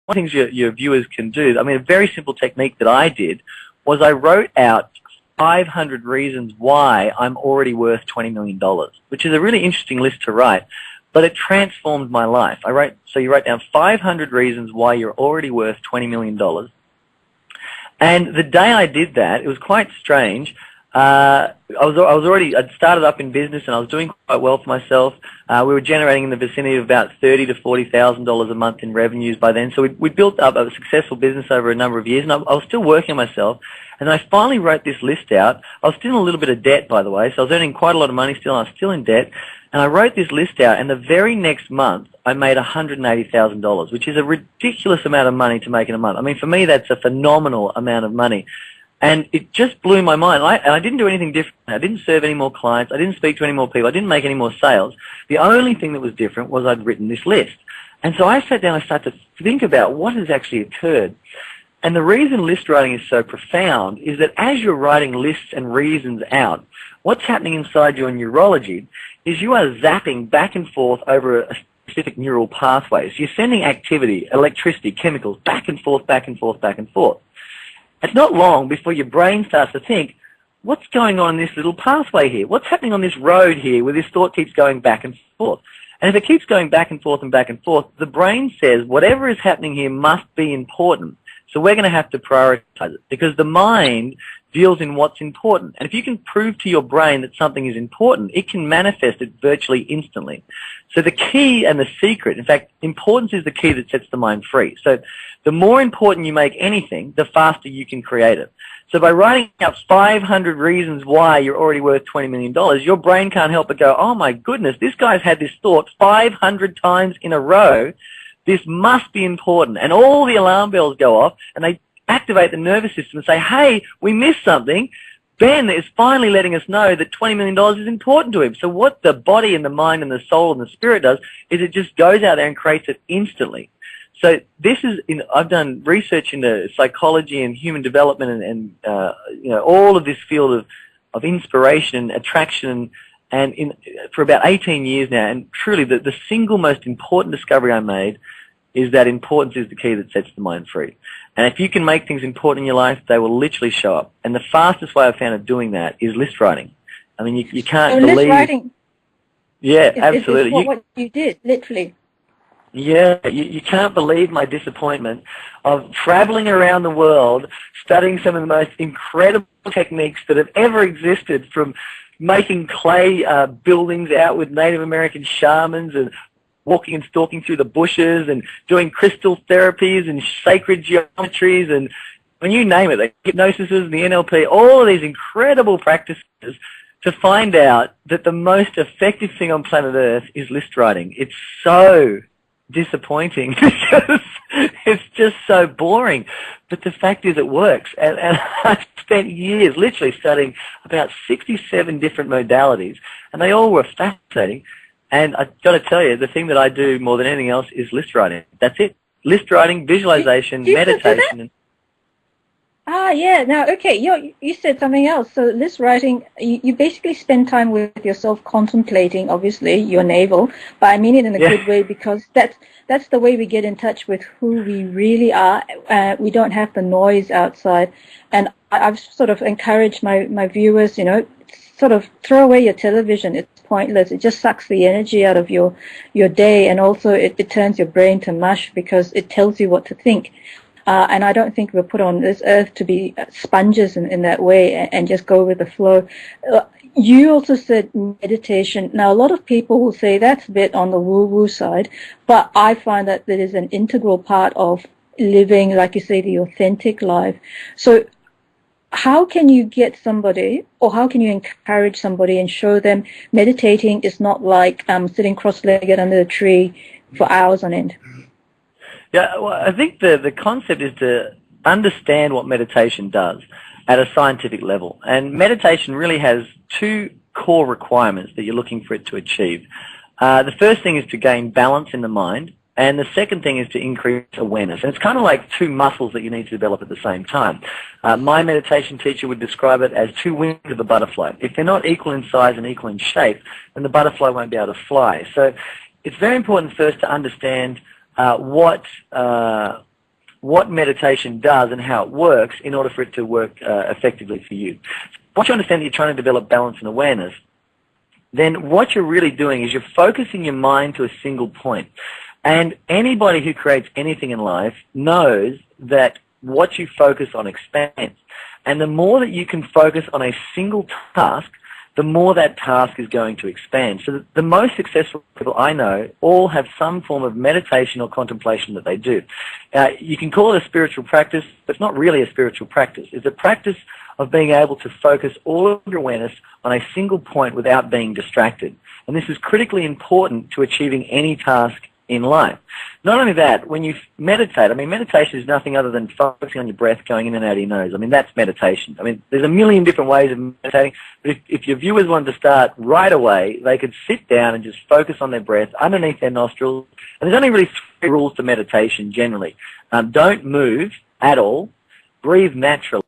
of the things your viewers can do, I mean, a very simple technique that I did was I wrote out 500 reasons why I'm already worth $20 million, which is a really interesting list to write, but it transformed my life. So you write down 500 reasons why you're already worth $20 million. And the day I did that, it was quite strange. I'd started up in business and I was doing quite well for myself. We were generating in the vicinity of about $30,000 to $40,000 a month in revenues by then. So we built up a successful business over a number of years, and I was still working on myself. And I finally wrote this list out. I was still in a little bit of debt, by the way, so I was earning quite a lot of money still, and I was still in debt. And I wrote this list out, and the very next month, I made $180,000, which is a ridiculous amount of money to make in a month. I mean, for me, that's a phenomenal amount of money. And it just blew my mind. And I didn't do anything different. I didn't serve any more clients. I didn't speak to any more people. I didn't make any more sales. The only thing that was different was I'd written this list. And so I sat down and started to think about what has actually occurred. And the reason list writing is so profound is that as you're writing lists and reasons out, what's happening inside your neurology is you are zapping back and forth over a specific neural pathway. So you're sending activity, electricity, chemicals, back and forth, back and forth, back and forth. It's not long before your brain starts to think, what's going on in this little pathway here? What's happening on this road here where this thought keeps going back and forth? And if it keeps going back and forth and back and forth, the brain says whatever is happening here must be important. So we're going to have to prioritize it because the mind deals in what's important. And if you can prove to your brain that something is important, it can manifest it virtually instantly. So the key and the secret, in fact, importance is the key that sets the mind free. So the more important you make anything, the faster you can create it. So by writing out 500 reasons why you're already worth $20 million, your brain can't help but go, oh my goodness, this guy's had this thought 500 times in a row. This must be important. And all the alarm bells go off, and they activate the nervous system and say, hey, we missed something. Ben is finally letting us know that $20 million is important to him. So what the body and the mind and the soul and the spirit does is it just goes out there and creates it instantly. So this is, I've done research into psychology and human development and all of this field of inspiration and attraction for about 18 years now, and truly the single most important discovery I made is that importance is the key that sets the mind free. And if you can make things important in your life, they will literally show up. And the fastest way I've found of doing that is list writing. I mean, you can't believe... List writing. Yeah, absolutely. It's what you did, literally. Yeah, you can't believe my disappointment of traveling around the world, studying some of the most incredible techniques that have ever existed, from making clay buildings out with Native American shamans and walking and stalking through the bushes and doing crystal therapies and sacred geometries and when you name it, the hypnosis and the NLP, all of these incredible practices to find out that the most effective thing on planet Earth is list writing. It's so disappointing because it's just so boring. But the fact is it works. And I spent years literally studying about 67 different modalities, and they all were fascinating. And I've got to tell you, the thing that I do more than anything else is list writing. That's it. List writing, visualization, meditation. Yeah. Now, okay, you said something else. So list writing, you basically spend time with yourself contemplating, obviously, your navel. But I mean it in a good way, because that's the way we get in touch with who we really are. We don't have the noise outside. And I've sort of encouraged my viewers, sort of throw away your television. It's pointless. It just sucks the energy out of your day, and also it turns your brain to mush because it tells you what to think. And I don't think we're put on this earth to be sponges in that way and just go with the flow. You also said meditation. Now, a lot of people will say that's a bit on the woo-woo side, but I find that it is an integral part of living, like you say, the authentic life. So how can you get somebody, or how can you encourage somebody and show them meditating is not like sitting cross-legged under a tree for hours on end? Yeah, well, I think the concept is to understand what meditation does at a scientific level. And meditation really has two core requirements that you're looking for it to achieve. The first thing is to gain balance in the mind, and the second thing is to increase awareness. And it's kind of like two muscles that you need to develop at the same time. My meditation teacher would describe it as two wings of a butterfly. If they're not equal in size and equal in shape, then the butterfly won't be able to fly. So it's very important first to understand what what meditation does and how it works in order for it to work effectively for you. Once you understand that you're trying to develop balance and awareness, then what you're really doing is you're focusing your mind to a single point. And anybody who creates anything in life knows that what you focus on expands. And the more that you can focus on a single task, the more that task is going to expand. So the most successful people I know all have some form of meditation or contemplation that they do. You can call it a spiritual practice, but it's not really a spiritual practice. It's a practice of being able to focus all of your awareness on a single point without being distracted. And this is critically important to achieving any task in life. Not only that, when you meditate, I mean, meditation is nothing other than focusing on your breath going in and out of your nose. I mean, that's meditation. I mean, there's a million different ways of meditating, but if your viewers wanted to start right away, they could sit down and just focus on their breath underneath their nostrils. And there's only really 3 rules to meditation generally. Don't move at all, breathe naturally.